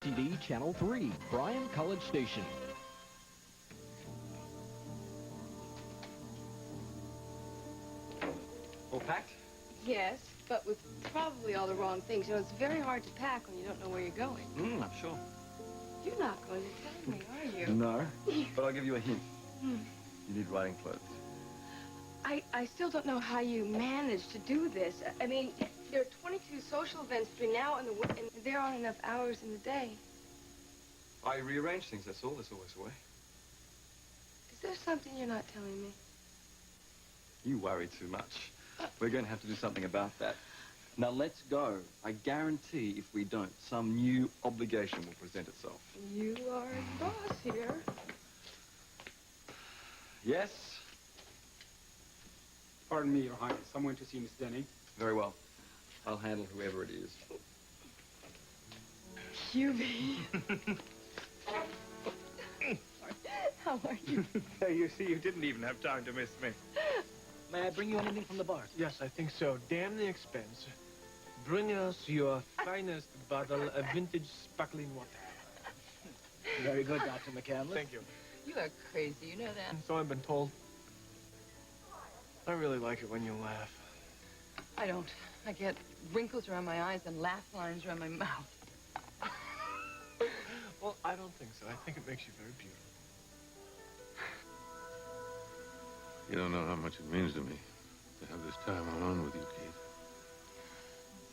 TD Channel 3, Bryan College Station. All packed? Yes, but with probably all the wrong things. You know, it's very hard to pack when you don't know where you're going. I'm sure. You're not going to tell me, are you? No, but I'll give you a hint. You need riding clothes. I still don't know how you manage to do this. I mean, there are 22 social events between now and and there aren't enough hours in the day. I rearrange things, that's all. There's always a way. Is there something you're not telling me? You worry too much. We're going to have to do something about that. Now, let's go. I guarantee if we don't, some new obligation will present itself. You are the boss here. Yes? Pardon me, Your Highness. Someone to see Miss Denny. Very well. I'll handle whoever it is. QB. How are you? You see, you didn't even have time to miss me. May I bring you anything from the bar? Yes, I think so. Damn the expense. Bring us your finest bottle of vintage sparkling water. Very good, Dr. McCandless. Thank you. You are crazy, you know that. So I've been told. I really like it when you laugh. I don't. I get wrinkles around my eyes and laugh lines around my mouth. Well, I don't think so. I think it makes you very beautiful. You don't know how much it means to me to have this time alone with you, Kate.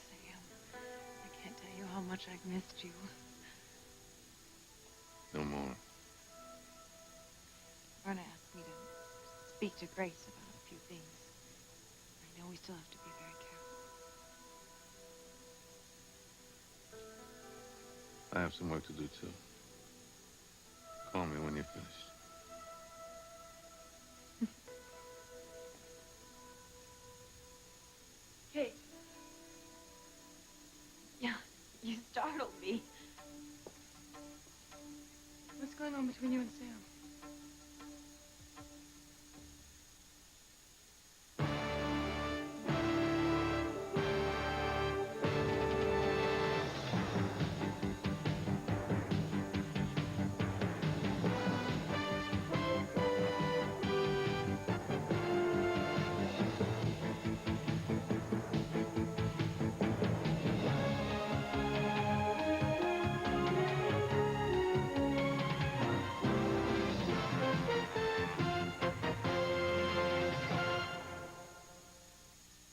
Sam, I can't tell you how much I've missed you. No more. Verna asked me to speak to Grace about a few things. I know we still have to be very careful. I have some work to do, too. Call me when you're finished. Kate. Yeah, you startled me. What's going on between you and Sam?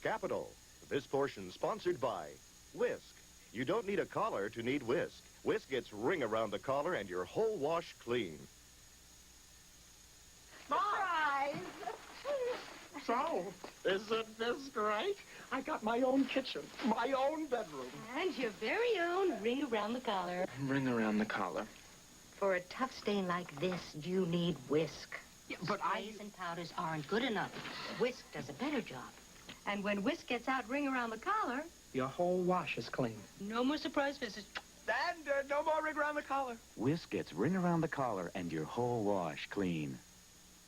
Capital. This portion sponsored by Whisk. You don't need a collar to need Whisk. Whisk gets ring around the collar and your whole wash clean. Surprise! So, isn't this great? I got my own kitchen, my own bedroom. And your very own ring around the collar. Ring around the collar. For a tough stain like this, you need Whisk. Yeah, but Sprays and powders aren't good enough. Whisk does a better job. And when Whisk gets out ring around the collar, your whole wash is clean. no more surprise visits. And no more ring around the collar. Whisk gets ring around the collar and your whole wash clean.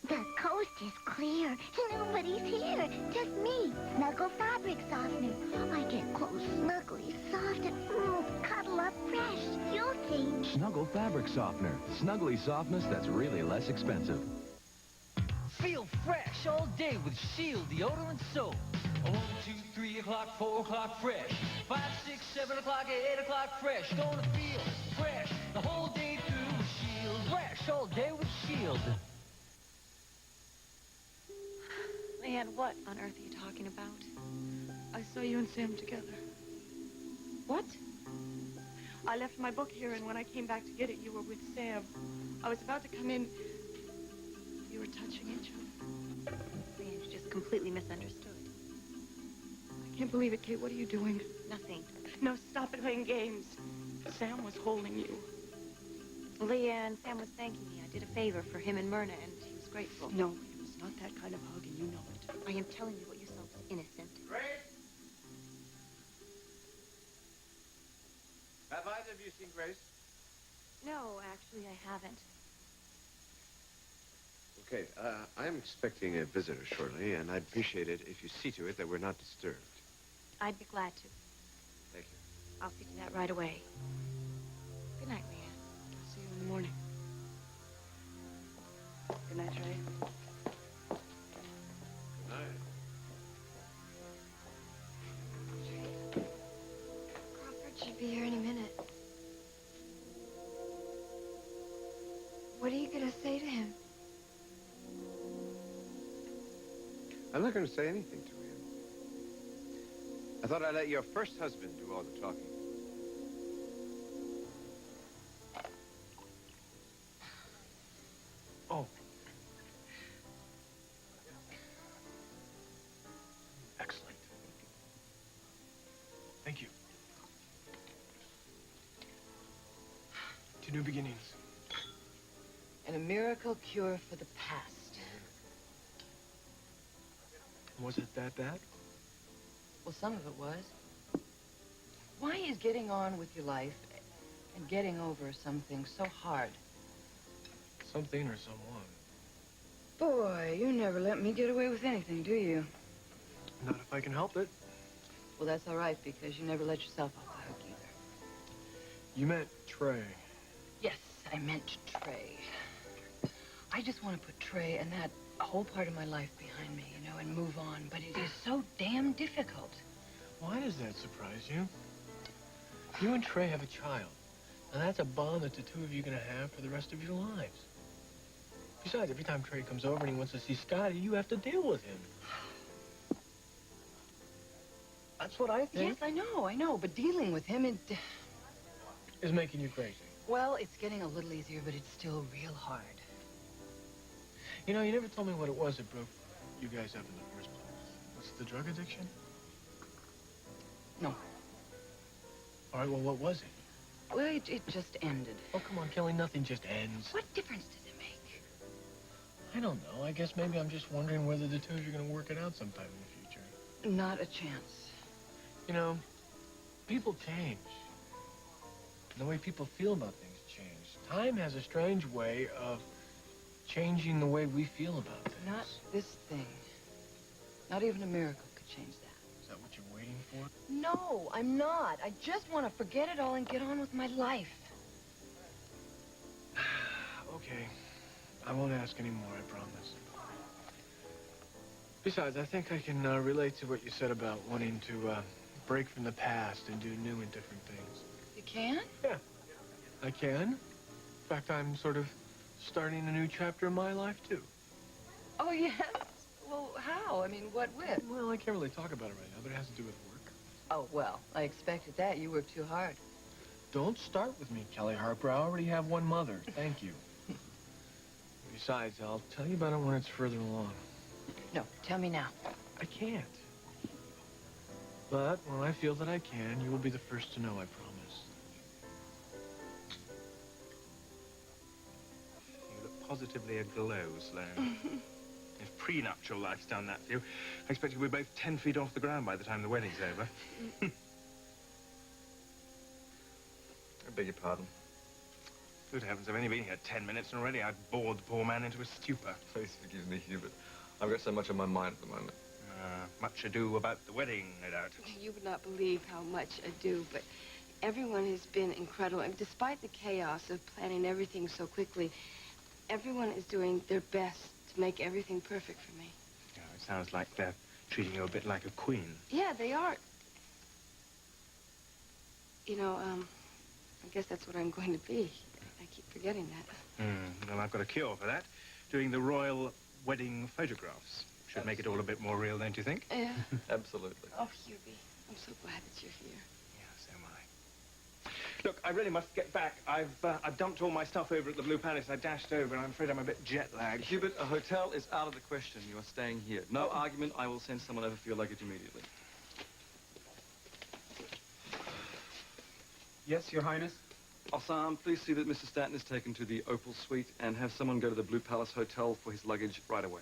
The coast is clear. Nobody's here. Just me. Snuggle fabric softener. I get clothes snuggly, soft, and cuddle up fresh. You'll see. Snuggle Fabric Softener. Snuggly softness that's really less expensive. Feel fresh all day with Shield deodorant soap. 1, 2, 3 o'clock, 4 o'clock, fresh. 5, 6, 7 o'clock, 8 o'clock, fresh. Gonna feel fresh the whole day through with Shield. Fresh all day with Shield. Leanne, what on earth are you talking about? I saw you and Sam together. What? I left my book here, and when I came back to get it, you were with Sam. I was about to come in. You were touching each other. Leanne, you just completely misunderstood. I can't believe it, Kate. What are you doing? Nothing. No, stop it playing games. Sam was holding you. Leanne, Sam was thanking me. I did a favor for him and Myrna, and he was grateful. No, it was not that kind of hug, and you know it. I am telling you what you saw was innocent. Grace? Have either of you seen Grace? No, actually, I haven't. Okay, I'm expecting a visitor shortly, and I'd appreciate it if you see to it that we're not disturbed. I'd be glad to. Thank you. I'll see to that right away. Good night, What are you going to say to him? I'm not going to say anything to him. I thought I'd let your first husband do all the talking. Oh. Excellent. Thank you. To new beginnings. And a miracle cure for the past. Was it that bad? Well, some of it was. Why is getting on with your life and getting over something so hard? Something or someone. Boy, you never let me get away with anything, do you? Not if I can help it. Well, that's all right, because you never let yourself off the hook either. You meant Trey. Yes, I meant Trey. I just want to put Trey and that whole part of my life behind me, you know, and move on. But it is so damn difficult. Why does that surprise you? You and Trey have a child. And that's a bond that the two of you are going to have for the rest of your lives. Besides, every time Trey comes over and he wants to see Scotty, you have to deal with him. That's what I think. Yes, I know. But dealing with him, is making you crazy. Well, it's getting a little easier, but it's still real hard. You know, you never told me what it was that broke you guys up in the first place. Was it the drug addiction? No. All right, well, what was it? Well, it just ended. Oh, come on, Kelly, nothing just ends. What difference does it make? I don't know. I guess maybe I'm just wondering whether the two of you are going to work it out sometime in the future. Not a chance. You know, people change. And the way people feel about things change. Time has a strange way of changing the way we feel about things. Not this thing. Not even a miracle could change that. Is that what you're waiting for? No, I'm not. I just want to forget it all and get on with my life. Okay. I won't ask any more, I promise. Besides, I think I can relate to what you said about wanting to break from the past and do new and different things. You can? Yeah, I can. In fact, I'm sort of starting a new chapter in my life, too. Oh, yes? Well, how? I mean, what with? Well, I can't really talk about it right now, but it has to do with work. Oh, well, I expected that. You work too hard. Don't start with me, Kelly Harper. I already have one mother. Thank you. Besides, I'll tell you about it when it's further along. No, tell me now. I can't. But when I feel that I can, you will be the first to know, I promise. You look positively aglow, Sloane. If prenuptial life's done that for you, I expect you'll be both 10 feet off the ground by the time the wedding's over. I beg your pardon. Good heavens, I've only been here 10 minutes and already I've bored the poor man into a stupor. Please forgive me, Hubert. I've got so much on my mind at the moment. Much ado about the wedding, no doubt. You would not believe how much ado, but everyone has been incredible. And despite the chaos of planning everything so quickly, everyone is doing their best to make everything perfect for me. Yeah, it sounds like they're treating you a bit like a queen. Yeah, they are. You know, I guess that's what I'm going to be. I keep forgetting that. Well, I've got a cure for that. Doing the royal wedding photographs. Should make it all a bit more real, don't you think? Yeah. Absolutely. Oh, Hubie, I'm so glad that you're here. Yeah, so am I. Look, I really must get back. I've dumped all my stuff over at the Blue Palace. I dashed over, and I'm afraid I'm a bit jet-lagged. Hubert, a hotel is out of the question. You are staying here. No argument. I will send someone over for your luggage immediately. Yes, Your Highness? Osam, please see that Mr. Stanton is taken to the Opal Suite and have someone go to the Blue Palace Hotel for his luggage right away.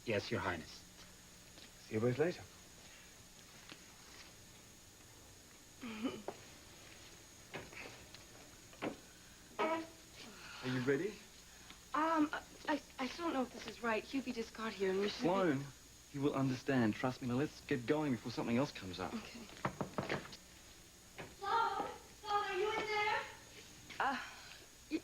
Yes, Your Highness. See you both later. Are you ready? I still don't know if this is right. Hubie just got here and we should... Sloane, you will understand. Trust me. Now let's get going before something else comes up. Okay. Sloane, are you in there?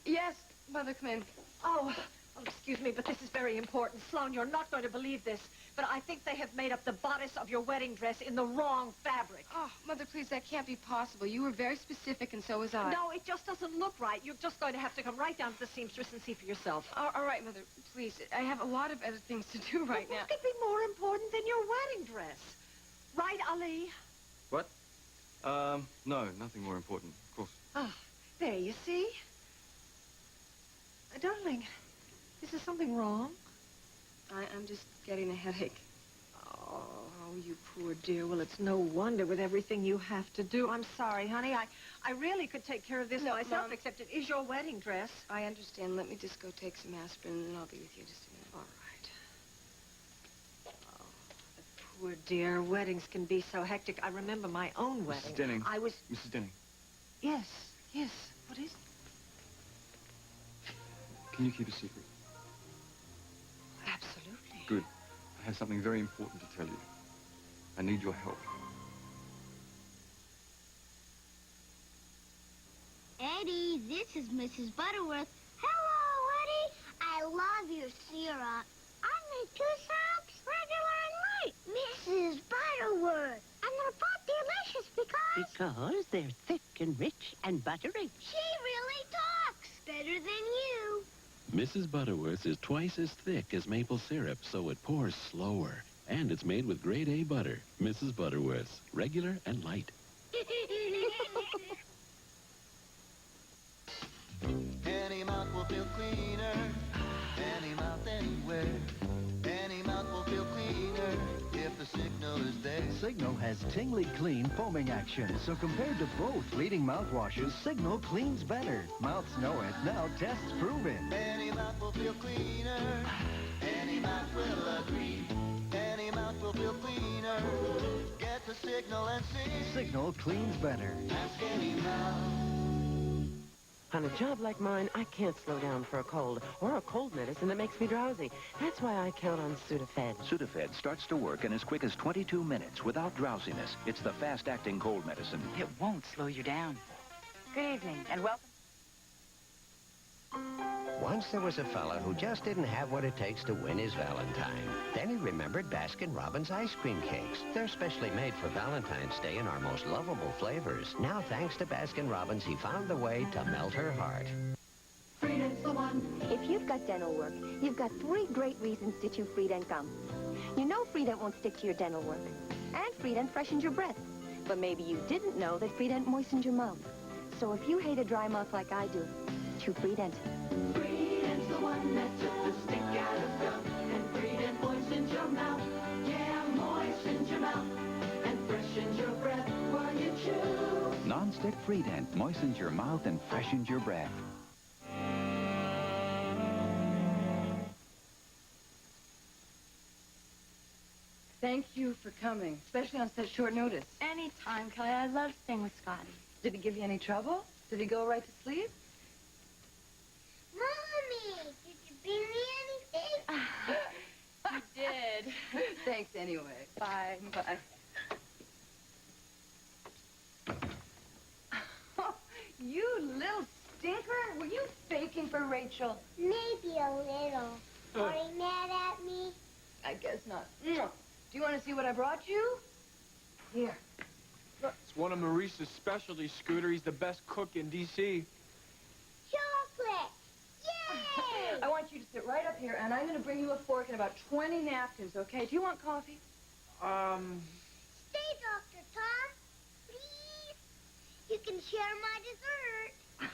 Yes, Mother, come in. Oh, Oh, excuse me, but this is very important. Sloan, you're not going to believe this, but I think they have made up the bodice of your wedding dress in the wrong fabric. Oh, Mother, please, that can't be possible. You were very specific, and so was I. No, it just doesn't look right. You're just going to have to come right down to the seamstress and see for yourself. All right, Mother, please. I have a lot of other things to do right now. What could be more important than your wedding dress? Right, Ali? What? No, nothing more important, of course. Ah, there, you see? Darling, is there something wrong? I'm just getting a headache. Oh, you poor dear. Well, it's no wonder with everything you have to do. I'm sorry, honey. I really could take care of this myself, Mom. except it is your wedding dress. I understand. Let me just go take some aspirin, and I'll be with you in just a minute. All right. Oh, the poor dear. Weddings can be so hectic. I remember my own wedding. Mrs. Denning. I was... Mrs. Denning. Yes. What is it? Can you keep a secret? Absolutely. Good. I have something very important to tell you. I need your help. Eddie, this is Mrs. Butterworth. Hello, Eddie. I love your syrup. I made 2 syrups, regular and light. Mrs. Butterworth. And they're both delicious Because they're thick and rich and buttery. She really talks better than you. Mrs. Butterworth's is twice as thick as maple syrup, so it pours slower. And it's made with grade A butter. Mrs. Butterworth's, regular and light. Any mouth will feel cleaner. Any mouth anywhere. Any mouth will feel cleaner if the signal is there. Signal has tingly clean foaming action, so compared to both leading mouthwashes, Signal cleans better. Mouths know it. Now tests prove it. Any mouth will feel cleaner. Any mouth will agree. Any mouth will feel cleaner. Get the Signal and see. Signal cleans better. Ask any mouth. On a job like mine, I can't slow down for a cold or a cold medicine that makes me drowsy. That's why I count on Sudafed. Sudafed starts to work in as quick as 22 minutes without drowsiness. It's the fast-acting cold medicine. It won't slow you down. Good evening, and welcome. Once there was a fella who just didn't have what it takes to win his Valentine. Then he remembered Baskin-Robbins ice cream cakes. They're specially made for Valentine's Day in our most lovable flavors. Now, thanks to Baskin-Robbins, he found the way to melt her heart. Freedent's the one. If you've got dental work, you've got 3 great reasons to chew Freedent gum. You know Freedent won't stick to your dental work. And Freedent freshens your breath. But maybe you didn't know that Freedent moistens your mouth. So if you hate a dry mouth like I do, chew Freedent. Freedent's the one that took the stick out of gum, and Freedent moistens your mouth. Yeah, moistens your mouth and freshens your breath while you chew. Non-stick Freedent moistens your mouth and freshens your breath. Thank you for coming, especially on such short notice. Anytime, Kelly. I love staying with Scotty. Did he give you any trouble? Did he go right to sleep? Mommy, did you bring me anything? I did. Thanks anyway. Bye. Bye. You little stinker. Were you faking for Rachel? Maybe a little. Are you mad at me? I guess not. Do you want to see what I brought you? Here. It's one of Maurice's specialty, Scooter. He's the best cook in D.C. Chocolate! Yay! I want you to sit right up here, and I'm going to bring you a fork and about 20 napkins, okay? Do you want coffee? Stay, Dr. Tom. Please. You can share my dessert.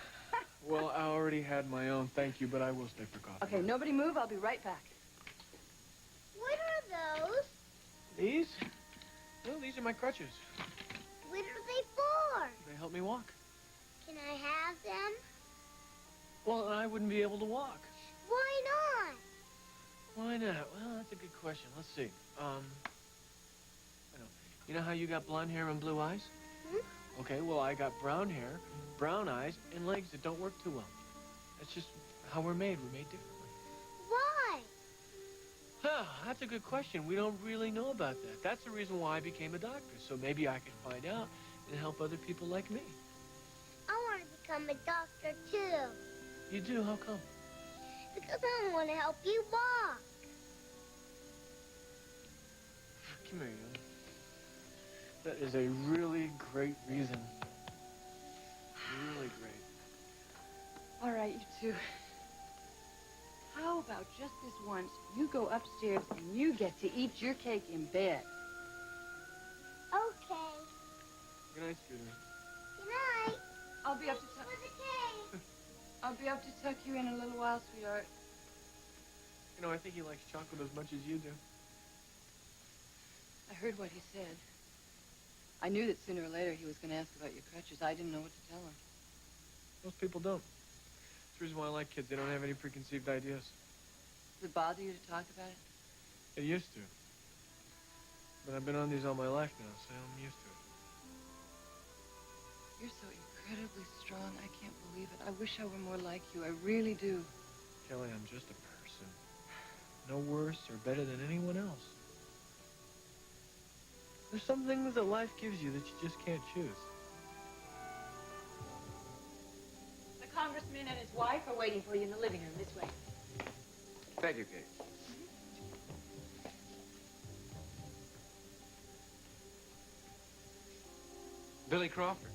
Well, I already had my own, thank you, but I will stay for coffee. Okay, nobody move. I'll be right back. What are those? These? Well, these are my crutches. What are they for? They help me walk. Can I have them? Well, I wouldn't be able to walk. Why not? Why not? Well, that's a good question. Let's see. You know how you got blonde hair and blue eyes? Okay, well, I got brown hair, brown eyes, and legs that don't work too well. That's just how we're made. We're made differently. Why? Huh, that's a good question. We don't really know about that. That's the reason why I became a doctor, so maybe I could find out and help other people like me. I want to become a doctor, too. You do? How come? Because I want to help you walk. Come here, young. That is a really great reason. Really great. All right, you two. How about just this once, you go upstairs and you get to eat your cake in bed? Okay. Good night, sweetheart. Good night. I'll be up to tuck... I'll be up to tuck you in a little while, sweetheart. You know, I think he likes chocolate as much as you do. I heard what he said. I knew that sooner or later he was going to ask about your crutches. I didn't know what to tell him. Most people don't. That's the reason why I like kids. They don't have any preconceived ideas. Does it bother you to talk about it? It used to. But I've been on these all my life now, so I'm used to it. You're so incredibly strong. I can't believe it. I wish I were more like you. I really do. Kelly, I'm just a person. No worse or better than anyone else. There's some things that life gives you that you just can't choose. The congressman and his wife are waiting for you in the living room. This way. Thank you, Kate. Billy Crawford.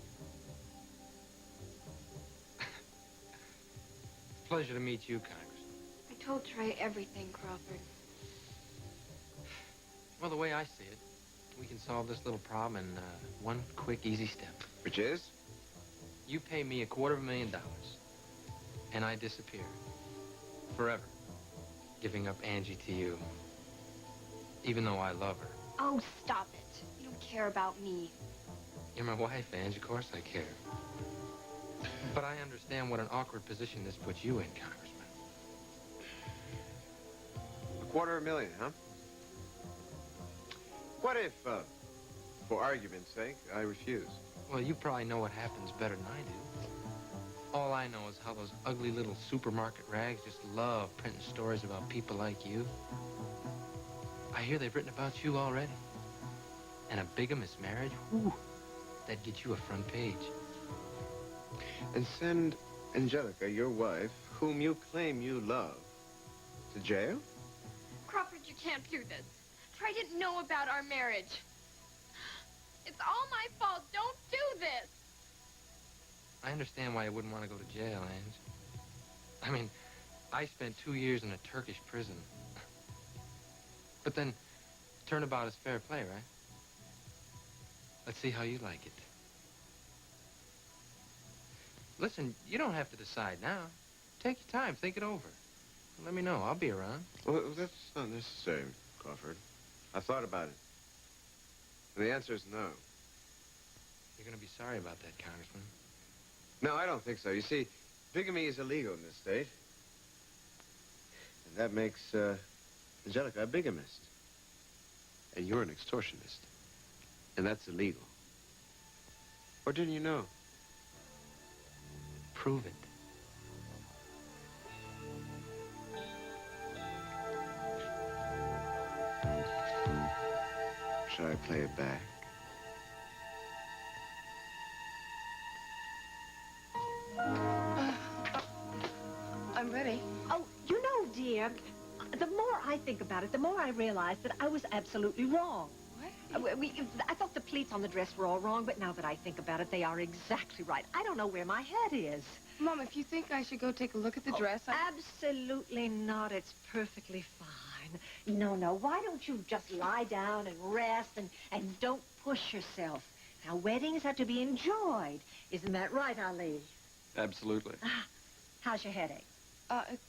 Pleasure to meet you, Congressman. I told Trey everything, Crawford. Well, the way I see it, we can solve this little problem in one quick, easy step. Which is? You pay me $250,000, and I disappear. Forever. Giving up Angie to you. Even though I love her. Oh, stop it. You don't care about me. You're my wife, Angie. Of course I care. But I understand what an awkward position this puts you in, Congressman. $250,000, huh? What if, for argument's sake, I refuse? Well, you probably know what happens better than I do. All I know is how those ugly little supermarket rags just love printing stories about people like you. I hear they've written about you already. And a bigamous marriage, whew, that'd get you a front page. And send Angelica, your wife, whom you claim you love, to jail? Crawford, you can't do this. Trey didn't know about our marriage. It's all my fault. Don't do this. I understand why you wouldn't want to go to jail, Ange. I mean, I spent 2 years in a Turkish prison. But then, turnabout is fair play, right? Let's see how you like it. Listen, you don't have to decide now. Take your time, think it over. Let me know. I'll be around. Well, that's not necessary, Crawford. I thought about it. And the answer is no. You're going to be sorry about that, Congressman. No, I don't think so. You see, bigamy is illegal in this state. And that makes Angelica a bigamist. And you're an extortionist. And that's illegal. Or didn't you know? Prove it. Shall I play it back? I'm ready. Oh, you know, dear, the more I think about it, the more I realize that I was absolutely wrong. What? I thought the pleats on the dress were all wrong, but now that I think about it, they are exactly right. I don't know where my head is. Mom, if you think I should go take a look at the dress, Absolutely not. It's perfectly fine. No, why don't you just lie down and rest and don't push yourself? Now, weddings are to be enjoyed. Isn't that right, Ali? Absolutely. How's your headache?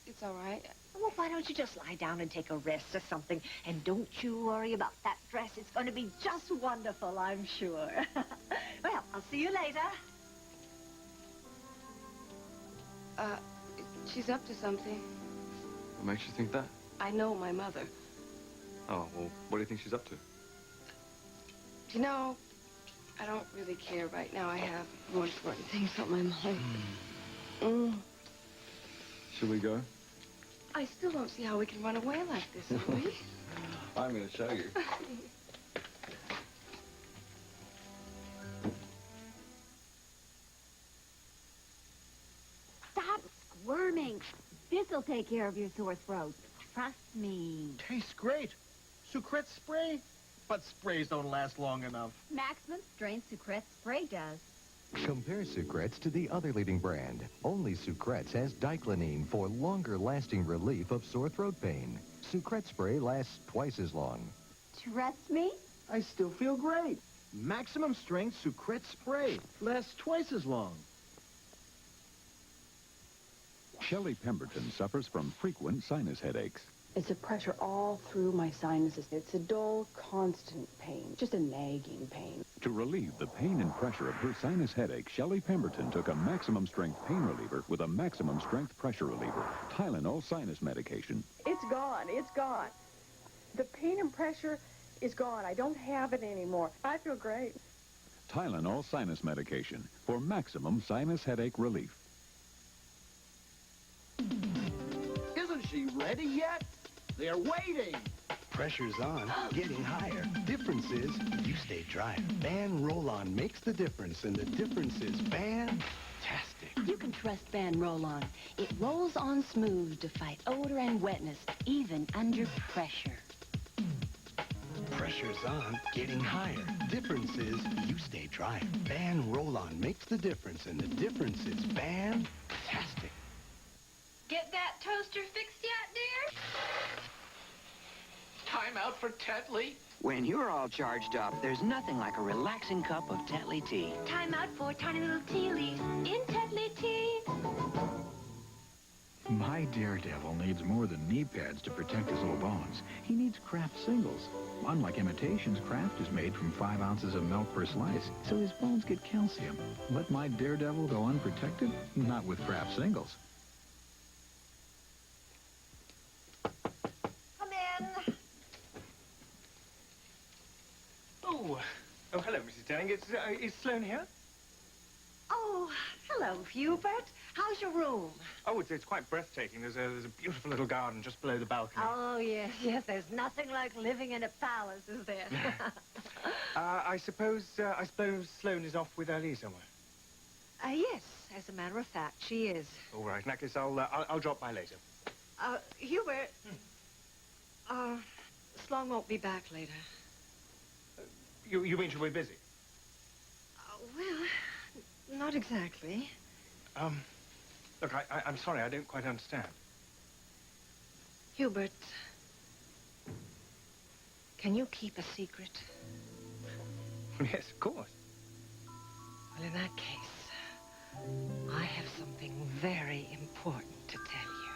It's all right. Well, why don't you just lie down and take a rest or something? And don't you worry about that dress. It's going to be just wonderful, I'm sure. Well, I'll see you later. She's up to something. What makes you think that? I know my mother. Oh, well, what do you think she's up to? You know, I don't really care right now. I have more important things on my mind. Should we go? I still don't see how we can run away like this, Louis. I'm going to show you. Stop worming. This'll take care of your sore throat. Trust me. Tastes great. Sucrete spray? But sprays don't last long enough. Maximum strength Secret spray does. Compare Sucrets to the other leading brand. Only Sucrets has diclonine for longer-lasting relief of sore throat pain. Sucret spray lasts twice as long. Trust me? I still feel great. Maximum strength Sucrete spray lasts twice as long. Shelley Pemberton suffers from frequent sinus headaches. It's a pressure all through my sinuses. It's a dull, constant pain, just a nagging pain. To relieve the pain and pressure of her sinus headache, Shelley Pemberton took a maximum strength pain reliever with a maximum strength pressure reliever, Tylenol sinus medication. It's gone. It's gone. The pain and pressure is gone. I don't have it anymore. I feel great. Tylenol sinus medication for maximum sinus headache relief. Isn't she ready yet? They're waiting. Pressure's on, getting higher. Difference is, you stay dry. Ban Roll-On makes the difference, and the difference is fantastic. You can trust Ban Roll-On. It rolls on smooth to fight odor and wetness, even under pressure. Pressure's on, getting higher. Difference is, you stay dry. Ban Roll-On makes the difference, and the difference is fantastic. Get that toaster fixed yet, dear? Time out for Tetley. When you're all charged up, there's nothing like a relaxing cup of Tetley tea. Time out for tiny little tea leaves in Tetley tea. My Daredevil needs more than knee pads to protect his little bones. He needs Kraft singles. Unlike imitations, Kraft is made from 5 ounces of milk per slice, so his bones get calcium. Let my Daredevil go unprotected? Not with Kraft singles. Come in. Oh, hello, Mrs. Denning. Is Sloane here? Oh, hello, Hubert. How's your room? Oh, it's quite breathtaking. There's a beautiful little garden just below the balcony. Oh, yes. There's nothing like living in a palace, is there? I suppose Sloane is off with Ali somewhere. Yes, as a matter of fact, she is. All right. In that case, I'll drop by later. Hubert. Sloane won't be back later. You mean she'll be busy? Well, not exactly. Look, I'm sorry, I don't quite understand. Hubert, can you keep a secret? Yes, of course. Well, in that case, I have something very important to tell you.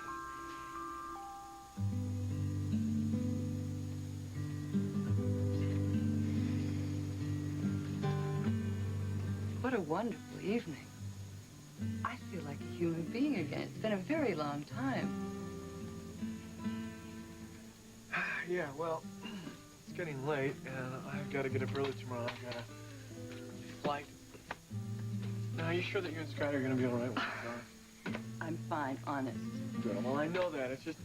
What a wonderful evening. I feel like a human being again. It's been a very long time. Yeah, well, it's getting late, and I've got to get up early tomorrow. I've got a flight. Now, are you sure that you and Scott are going to be all right when you're gone? I'm fine, honest. Good. Well, I know that. It's just,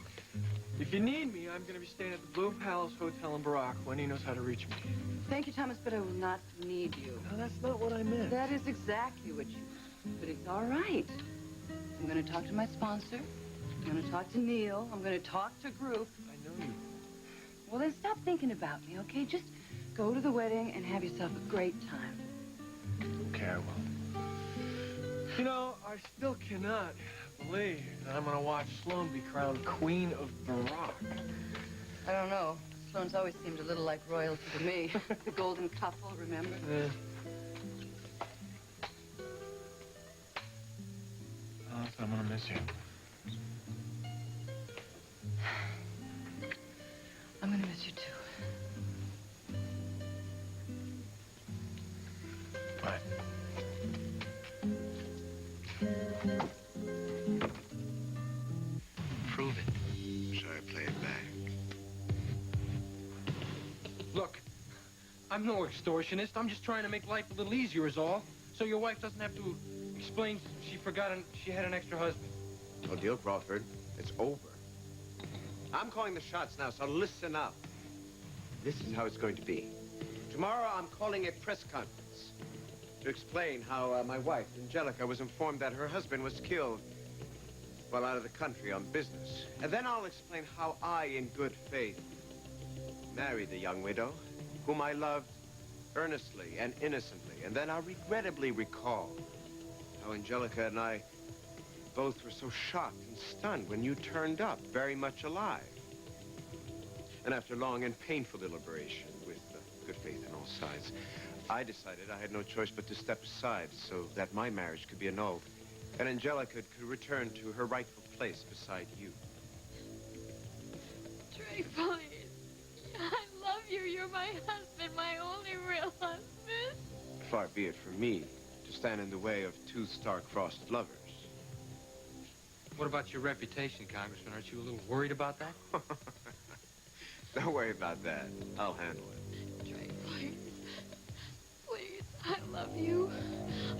if you need me, I'm going to be staying at the Blue Palace Hotel in Barak when he knows how to reach me. Thank you, Thomas, but I will not need you. No, that's not what I meant. That is exactly what you meant. But it's all right. I'm going to talk to my sponsor. I'm going to talk to Neil. I'm going to talk to Group. I know you. Well, then stop thinking about me, okay? Just go to the wedding and have yourself a great time. Okay, I will. You know, I still cannot believe that I'm going to watch Sloane be crowned Queen of Barak. I don't know. Sloane's always seemed a little like royalty to me. The golden couple, remember? Yeah. Oh, I'm going to miss you. I'm going to miss you, too. Bye. Prove it. Shall I play it back? Look, I'm no extortionist. I'm just trying to make life a little easier is all. So your wife doesn't have to explain she had an extra husband. No deal, Crawford. It's over. I'm calling the shots now, so listen up. This is how it's going to be. Tomorrow, I'm calling a press conference to explain how my wife, Angelica, was informed that her husband was killed while out of the country on business. And then I'll explain how I, in good faith, married the young widow, whom I loved earnestly and innocently. And then I'll regrettably recall how Angelica and I both were so shocked and stunned when you turned up, very much alive. And after long and painful deliberation, with good faith on all sides, I decided I had no choice but to step aside so that my marriage could be annulled and Angelica could return to her rightful place beside you. Trey, please. I love you. You're my husband, my only real husband. Far be it from me to stand in the way of two star-crossed lovers. What about your reputation, Congressman? Aren't you a little worried about that? Don't worry about that. I'll handle it. Trey, please. Please, I love you.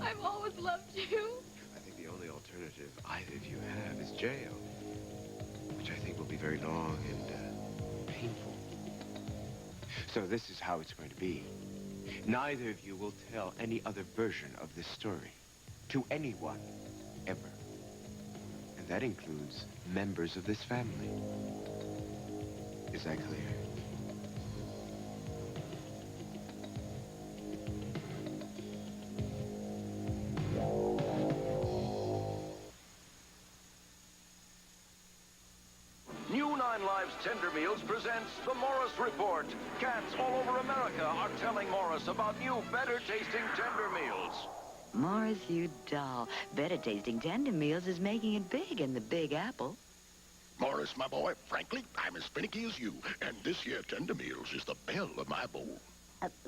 I've always loved you. I think the only alternative either of you have is jail, which I think will be very long and painful. So this is how it's going to be. Neither of you will tell any other version of this story to anyone, ever. And that includes members of this family. Is that clear? New 9 Lives Tender Meals presents the Morris Report. Cats all over America are telling Morris about new, better-tasting tender meals. Morris, you doll. Better tasting tender meals is making it big in the Big Apple. Morris, my boy, frankly, I'm as finicky as you, and this here Tender Meals is the belle of my bowl.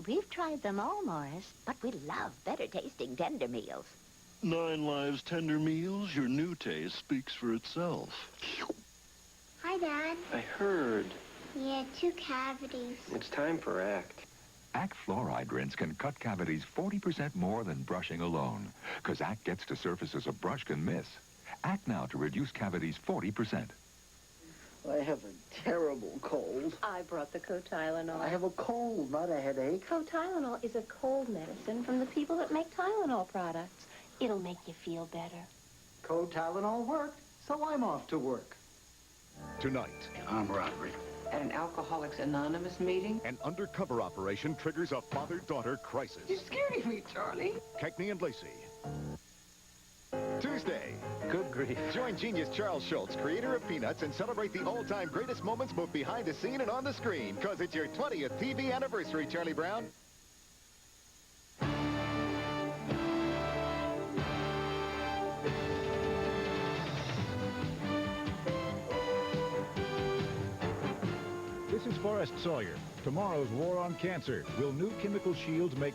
We've tried them all, Morris, but we love better-tasting Tender Meals. 9 Lives Tender Meals, your new taste speaks for itself. Hi, Dad. I heard. Yeah, 2 cavities. It's time for ACT. ACT fluoride rinse can cut cavities 40% more than brushing alone, because ACT gets to surfaces a brush can miss. ACT now to reduce cavities 40%. I have a terrible cold. I brought the Tylenol. I have a cold, not a headache. Tylenol is a cold medicine from the people that make Tylenol products. It'll make you feel better. Tylenol worked, so I'm off to work. Tonight, I'm Roderick. At an Alcoholics Anonymous meeting? an undercover operation triggers a father-daughter crisis. You're scaring me, Charlie. Cagney and Lacey. Tuesday. Good grief. Join genius Charles Schultz, creator of Peanuts, and celebrate the all-time greatest moments both behind the scene and on the screen, because it's your 20th TV anniversary, Charlie Brown. This is Forrest Sawyer. Tomorrow's war on cancer. Will new chemical shields make